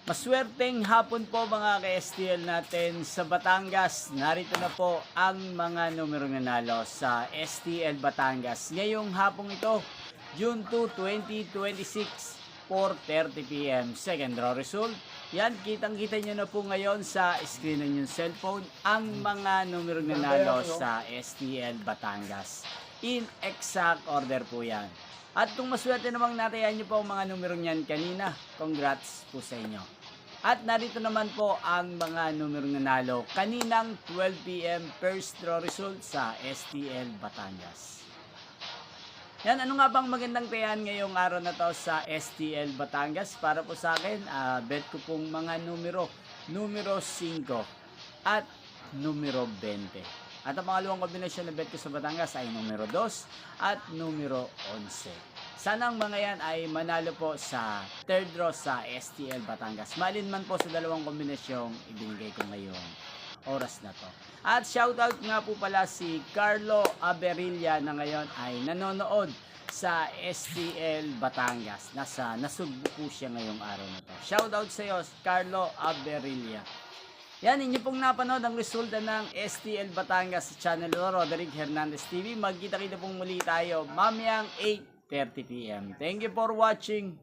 Maswerteng hapon po mga ka-STL natin sa Batangas. Narito na po ang mga numerong nanalo sa STL Batangas. Ngayong hapong ito, June 2, 2026, 4:30 PM. Second draw result. Yan, kitang-kita nyo na po ngayon sa screen ng yung cellphone ang mga numerong nanalo sa STL Batangas. In exact order po yan. At kung maswerte namang natayan nyo po ang mga numerong yan kanina, congrats po sa inyo. At narito naman po ang mga numerong nanalo kaninang 12 PM first draw result sa STL Batangas. Yan, ano nga bang magandang tayan ngayong araw na to sa STL Batangas? Para po sa akin, bet ko pong mga numero 5 at numero 20. At ang pangalawang kombinasyon na bet ko sa Batangas ay numero 2 at numero 11. Sana ang mga yan ay manalo po sa third draw sa STL Batangas. Malin man po sa dalawang kombinasyong ibinigay ko ngayong oras na to. At shoutout nga po pala si Carlo Aberilla na ngayon ay nanonood sa STL Batangas. Nasugbo po siya ngayong araw na to. Shoutout sa iyo, Carlo Aberilla. Yan, inyo pong napanood ang resulta ng STL Batangas sa channel Roderick Hernandez TV. Magkita-kita pong muli tayo mamayang 8:30 PM. Thank you for watching.